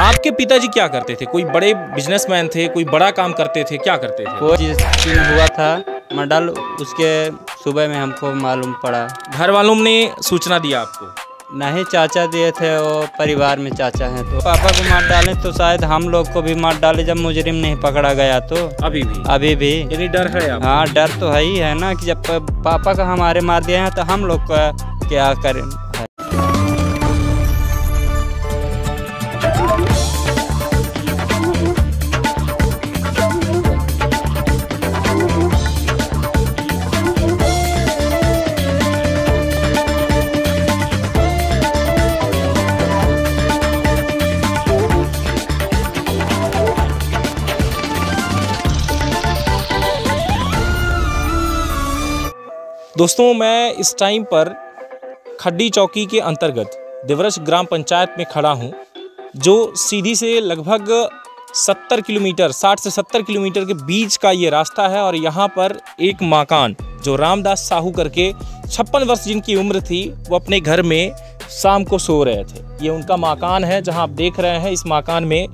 आपके पिताजी क्या करते थे? कोई बड़े बिजनेसमैन थे, कोई बड़ा काम करते थे, क्या करते थे? वो जिस दिन हुआ था मर्डर, उसके सुबह में हमको मालूम पड़ा। घर वालों ने सूचना दिया आपको? नहीं, चाचा दिए थे, वो परिवार में चाचा हैं, तो पापा को मार डाले तो शायद हम लोग को भी मार डाले जब मुजरिम नहीं पकड़ा गया तो। अभी भी यानी डर है आपको? हाँ, डर तो है ही है ना कि जब पापा का हमारे मार दिए हैं तो हम लोग का क्या करें। दोस्तों, मैं इस टाइम पर खड्डी चौकी के अंतर्गत देवरस ग्राम पंचायत में खड़ा हूं, जो सीधी से लगभग 70 किलोमीटर 60 से 70 किलोमीटर के बीच का ये रास्ता है। और यहाँ पर एक मकान जो रामदास साहू करके 56 वर्ष जिनकी उम्र थी, वो अपने घर में शाम को सो रहे थे। ये उनका मकान है जहाँ आप देख रहे हैं, इस मकान में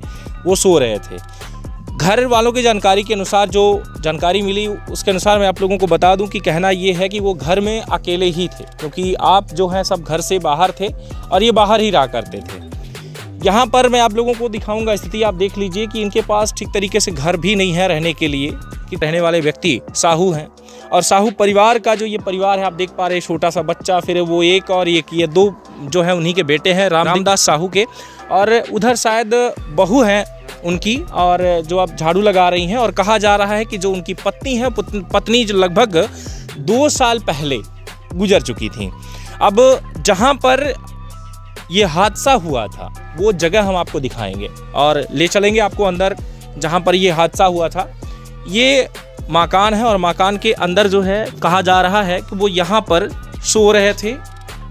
वो सो रहे थे। घर वालों की जानकारी के अनुसार, जो जानकारी मिली उसके अनुसार मैं आप लोगों को बता दूं कि कहना ये है कि वो घर में अकेले ही थे, क्योंकि आप जो हैं सब घर से बाहर थे और ये बाहर ही रहा करते थे। यहाँ पर मैं आप लोगों को दिखाऊंगा स्थिति, आप देख लीजिए कि इनके पास ठीक तरीके से घर भी नहीं है रहने के लिए, कि रहने वाले व्यक्ति साहू हैं। और साहू परिवार का जो ये परिवार है, आप देख पा रहे हैं, छोटा सा बच्चा, फिर वो एक और एक, ये दो जो है उन्हीं के बेटे हैं रामदास साहू के, और उधर शायद बहू हैं उनकी, और जो आप झाड़ू लगा रही हैं। और कहा जा रहा है कि जो उनकी पत्नी है, पत्नी जो लगभग 2 साल पहले गुजर चुकी थी। अब जहां पर ये हादसा हुआ था वो जगह हम आपको दिखाएंगे और ले चलेंगे आपको अंदर जहां पर ये हादसा हुआ था। ये मकान है और मकान के अंदर जो है कहा जा रहा है कि वो यहाँ पर सो रहे थे,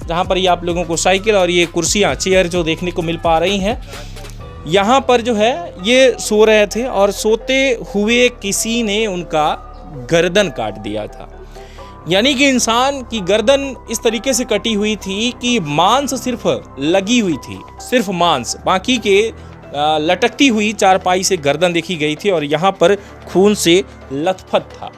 जहाँ पर ये आप लोगों को साइकिल और ये कुर्सियाँ, चेयर जो देखने को मिल पा रही हैं, यहाँ पर जो है ये सो रहे थे। और सोते हुए किसी ने उनका गर्दन काट दिया था। यानी कि इंसान की गर्दन इस तरीके से कटी हुई थी कि मांस सिर्फ लगी हुई थी, सिर्फ मांस, बाकी के लटकती हुई चारपाई से गर्दन देखी गई थी और यहाँ पर खून से लथपथ था।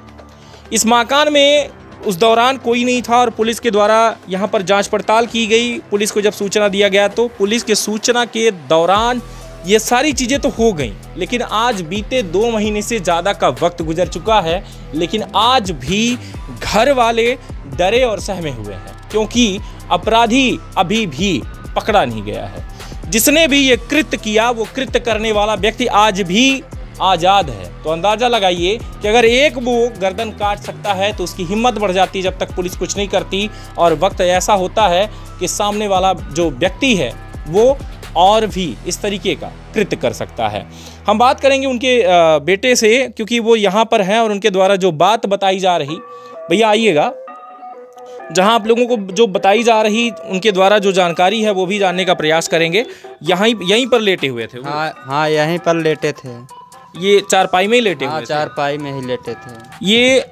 इस मकान में उस दौरान कोई नहीं था और पुलिस के द्वारा यहाँ पर जांच पड़ताल की गई। पुलिस को जब सूचना दिया गया तो पुलिस के सूचना के दौरान ये सारी चीज़ें तो हो गई, लेकिन आज बीते 2 महीने से ज़्यादा का वक्त गुजर चुका है, लेकिन आज भी घर वाले डरे और सहमे हुए हैं, क्योंकि अपराधी अभी भी पकड़ा नहीं गया है। जिसने भी ये कृत्य किया, वो कृत्य करने वाला व्यक्ति आज भी आज़ाद है। तो अंदाज़ा लगाइए कि अगर एक वो गर्दन काट सकता है तो उसकी हिम्मत बढ़ जाती है जब तक पुलिस कुछ नहीं करती। और वक्त ऐसा होता है कि सामने वाला जो व्यक्ति है वो और भी इस तरीके का कृत्य कर सकता है। हम बात करेंगे उनके बेटे से, क्योंकि वो यहाँ पर हैं और उनके द्वारा जो बात बताई जा रही, भैया आइएगा, जहाँ आप लोगों को जो बताई जा रही उनके द्वारा जो जानकारी है वो भी जानने का प्रयास करेंगे। यहीं पर लेटे हुए थे? हाँ, यहीं पर लेटे थे। ये चारपाई में ही लेटे हुए थे? चारपाई में ही लेटे थे। ये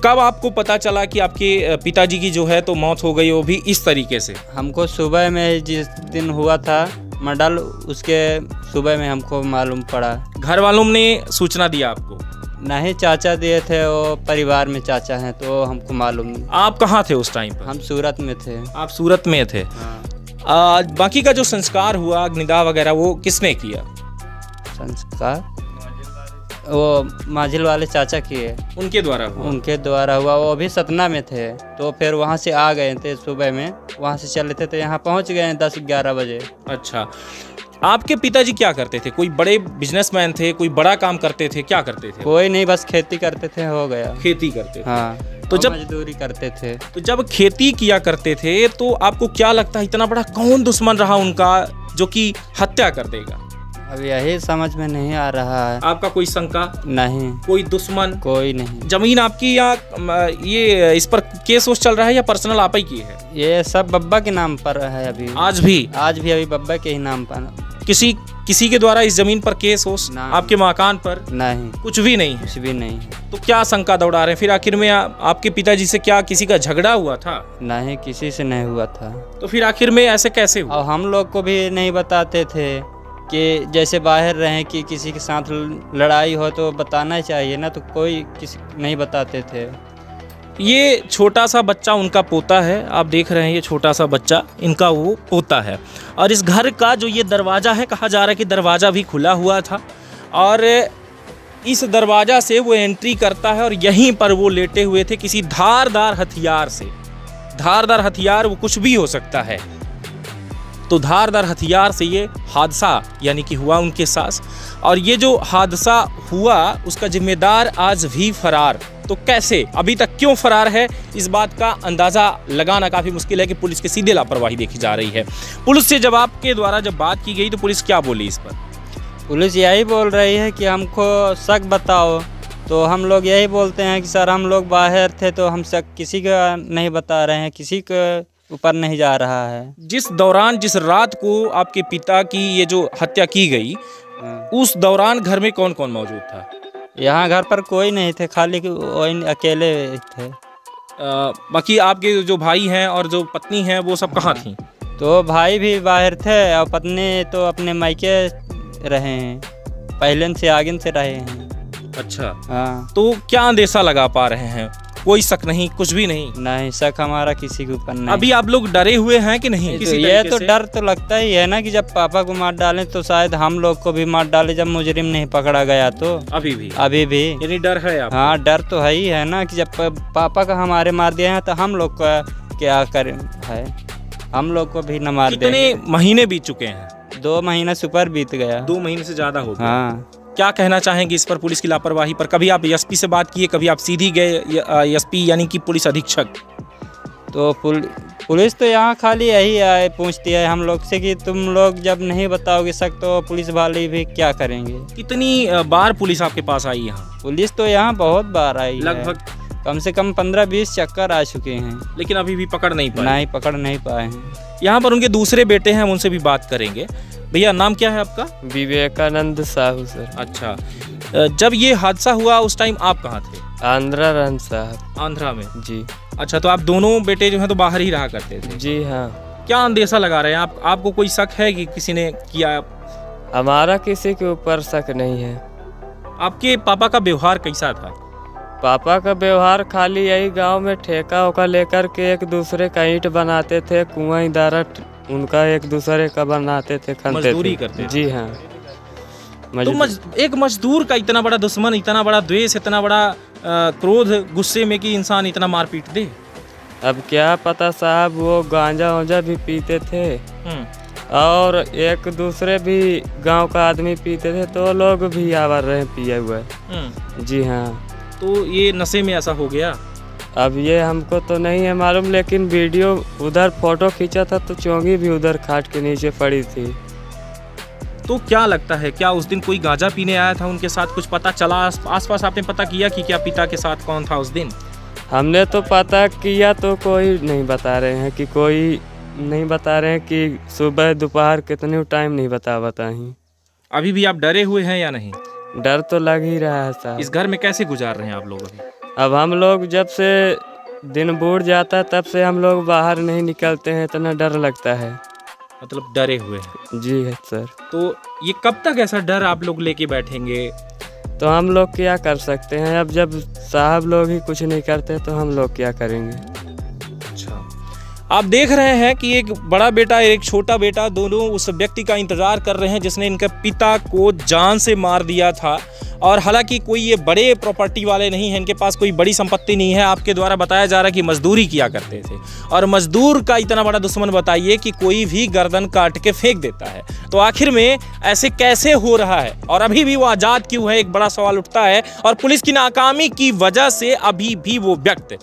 कब आपको पता चला कि आपके पिताजी की जो है तो मौत हो गई, वो भी इस तरीके से? हमको सुबह में जिस दिन हुआ था मर्डर, उसके सुबह में हमको मालूम पड़ा। घर वालों ने सूचना दिया आपको? नहीं, चाचा दिए थे, वो परिवार में चाचा हैं, तो हमको मालूम नहीं। आप कहाँ थे उस टाइम पर? हम सूरत में थे। आप सूरत में थे? हाँ। बाकी का जो संस्कार हुआ, अग्निदाह वगैरह, वो किसने किया? संस्कार वो माझिल वाले चाचा किए। उनके द्वारा हुआ? उनके द्वारा हुआ। वो अभी सतना में थे, तो फिर वहाँ से आ गए थे सुबह में, वहाँ से चले थे तो यहाँ पहुँच गए 10-11 बजे। अच्छा, आपके पिताजी क्या करते थे? कोई बड़े बिजनेसमैन थे, कोई बड़ा काम करते थे, क्या करते थे? कोई नहीं, बस खेती करते थे, हो गया। खेती करते थे? हाँ। तो जब मजदूरी करते थे, तो जब खेती किया करते थे तो आपको क्या लगता है इतना बड़ा कौन दुश्मन रहा उनका जो कि हत्या कर देगा? अब यही समझ में नहीं आ रहा है। आपका कोई शंका? नहीं। कोई दुश्मन? कोई नहीं। जमीन आपकी या ये इस पर केस वोस चल रहा है या पर्सनल आप ही की है? ये सब बब्बा के नाम पर है अभी। आज भी अभी बब्बा के ही नाम पर। किसी के द्वारा इस जमीन पर केस हो? आपके मकान पर? नहीं, कुछ भी नहीं है? कुछ भी नहीं है। तो क्या शंका दौड़ा रहे हैं फिर? आखिर में आपके पिताजी से क्या किसी का झगड़ा हुआ था? नहीं, किसी से नहीं हुआ था। तो फिर आखिर में ऐसे कैसे हुआ? और हम लोग को भी नहीं बताते थे, कि जैसे बाहर रहें कि किसी के साथ लड़ाई हो तो बताना चाहिए ना, तो कोई किसी नहीं बताते थे। ये छोटा सा बच्चा उनका पोता है, आप देख रहे हैं ये छोटा सा बच्चा इनका वो पोता है। और इस घर का जो ये दरवाज़ा है, कहा जा रहा है कि दरवाज़ा भी खुला हुआ था और इस दरवाज़ा से वो एंट्री करता है और यहीं पर वो लेटे हुए थे किसी धारदार हथियार से। धारदार हथियार वो कुछ भी हो सकता है, तो धारदार हथियार से ये हादसा यानी कि हुआ उनके साथ। और ये जो हादसा हुआ उसका जिम्मेदार आज भी फरार। तो कैसे, अभी तक क्यों फरार है, इस बात का अंदाज़ा लगाना काफ़ी मुश्किल है कि पुलिस की सीधे लापरवाही देखी जा रही है। पुलिस से जब आपके द्वारा जब बात की गई तो पुलिस क्या बोली इस पर? पुलिस यही बोल रही है कि हमको शक बताओ, तो हम लोग यही बोलते हैं कि सर हम लोग बाहर थे तो हम शक किसी का नहीं बता रहे हैं, किसी के ऊपर नहीं जा रहा है। जिस दौरान, जिस रात को आपके पिता की ये जो हत्या की गई, उस दौरान घर में कौन कौन मौजूद था? यहाँ घर पर कोई नहीं थे, खाली वही अकेले थे। बाकी आपके जो भाई हैं और जो पत्नी हैं वो सब कहाँ थी? तो भाई भी बाहर थे और पत्नी तो अपने मायके रहे हैं, पहले से आगे से रहे हैं। अच्छा, हाँ। तो क्या अंदेशा लगा पा रहे हैं? कोई शक नहीं, कुछ भी नहीं? नहीं, शक हमारा किसी के ऊपर नहीं। अभी आप लोग डरे हुए हैं कि नहीं? तो ये तो डर तो लगता ही है ना कि जब पापा को मार डालें तो शायद हम लोग को भी मार डाले जब मुजरिम नहीं पकड़ा गया तो। अभी भी यानी डर है आपको? हाँ, डर तो है ही है ना कि जब पापा का हमारे मार दिए हैं तो हम लोग का क्या करें है, हम लोग को भी न मार दे। कितने महीने बीत चुके हैं? 2 महीना सुपर बीत गया। 2 महीने से ज़्यादा हो गया। हाँ। क्या कहना चाहेंगे इस पर, पुलिस की लापरवाही पर? कभी आप एसपी से बात किए, कभी आप सीधी गए एसपी यानी कि पुलिस अधीक्षक? तो पुलिस तो यहाँ खाली यही पूछती है हम लोग से कि तुम लोग जब नहीं बताओगे शक तो पुलिस वाले भी क्या करेंगे। कितनी बार पुलिस आपके पास आई यहाँ? पुलिस तो यहाँ बहुत बार आई, लगभग कम से कम 15-20 चक्कर आ चुके हैं, लेकिन अभी भी पकड़ नहीं पाए। नहीं, पकड़ नहीं पाए हैं। यहाँ पर उनके दूसरे बेटे हैं, हम उनसे भी बात करेंगे। भैया नाम क्या है आपका? विवेकानंद साहू सर। अच्छा, जब ये हादसा हुआ उस टाइम आप कहाँ थे? आंध्रा रन साहब। आंध्रा में? जी। अच्छा, तो आप दोनों बेटे जो हैं तो बाहर ही रहा करते थे? जी हाँ। क्या अंदेशा लगा रहे हैं आप? आपको कोई शक है कि किसी ने किया? हमारा किसी के ऊपर शक नहीं है। आपके पापा का व्यवहार कैसा था? पापा का व्यवहार खाली यही गांव में ठेका होका लेकर के एक दूसरे का ईंट बनाते थे, कुआं इदारा उनका एक दूसरे का बनाते थे, मजदूरी करते थे। जी हाँ। तो एक मजदूर का इतना बड़ा दुश्मन, इतना बड़ा द्वेष, इतना बड़ा क्रोध गुस्से में कि इंसान इतना मारपीट दे? अब क्या पता साहब, वो गांजा वांजा भी पीते थे और एक दूसरे भी गांव का आदमी पीते थे, तो लोग भी आवर रहे पिए हुए। जी हाँ। तो ये नशे में ऐसा हो गया? अब ये हमको तो नहीं है मालूम, लेकिन वीडियो उधर फोटो खींचा था तो चोंगी भी उधर खाट के नीचे पड़ी थी। तो क्या लगता है, क्या उस दिन कोई गांजा पीने आया था उनके साथ? कुछ पता चला आसपास? आपने पता किया कि क्या पिता के साथ कौन था उस दिन? हमने तो पता किया तो कोई नहीं बता रहे हैं कि कोई नहीं बता रहे हैं कि सुबह दोपहर कितने टाइम नहीं बताही। अभी भी आप डरे हुए हैं या नहीं? डर तो लग ही रहा है साहब। इस घर में कैसे गुजार रहे हैं आप लोग अभी? अब हम लोग जब से दिन बूढ़ जाता है तब से हम लोग बाहर नहीं निकलते हैं, इतना डर लगता है। मतलब डरे हुए हैं? जी है सर। तो ये कब तक ऐसा डर आप लोग लेके बैठेंगे? तो हम लोग क्या कर सकते हैं, अब जब साहब लोग ही कुछ नहीं करते तो हम लोग क्या करेंगे। अच्छा, आप देख रहे हैं कि एक बड़ा बेटा एक छोटा बेटा दोनों उस व्यक्ति का इंतजार कर रहे हैं जिसने इनके पिता को जान से मार दिया था। और हालांकि कोई ये बड़े प्रॉपर्टी वाले नहीं हैं, इनके पास कोई बड़ी संपत्ति नहीं है। आपके द्वारा बताया जा रहा है कि मजदूरी किया करते थे, और मजदूर का इतना बड़ा दुश्मन बताइए कि कोई भी गर्दन काट के फेंक देता है। तो आखिर में ऐसे कैसे हो रहा है और अभी भी वो आज़ाद क्यों है, एक बड़ा सवाल उठता है। और पुलिस की नाकामी की वजह से अभी भी वो व्यक्ति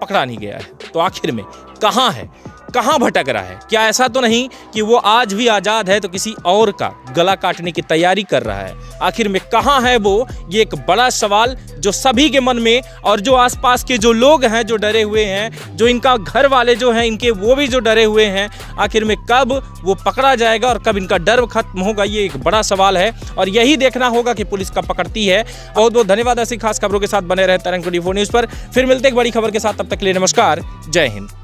पकड़ा नहीं गया है। तो आखिर में कहाँ है, कहाँ भटक रहा है? क्या ऐसा तो नहीं कि वो आज भी आज़ाद है तो किसी और का गला काटने की तैयारी कर रहा है? आखिर में कहाँ है वो? ये एक बड़ा सवाल जो सभी के मन में, और जो आसपास के जो लोग हैं जो डरे हुए हैं, जो इनका घर वाले जो हैं इनके, वो भी जो डरे हुए हैं। आखिर में कब वो पकड़ा जाएगा और कब इनका डर खत्म होगा, ये एक बड़ा सवाल है और यही देखना होगा कि पुलिस कब पकड़ती है। बहुत बहुत धन्यवाद। ऐसी खास खबरों के साथ बने रहे तरंग 24 न्यूज़ पर। फिर मिलते एक बड़ी खबर के साथ, तब तक के लिए नमस्कार, जय हिंद।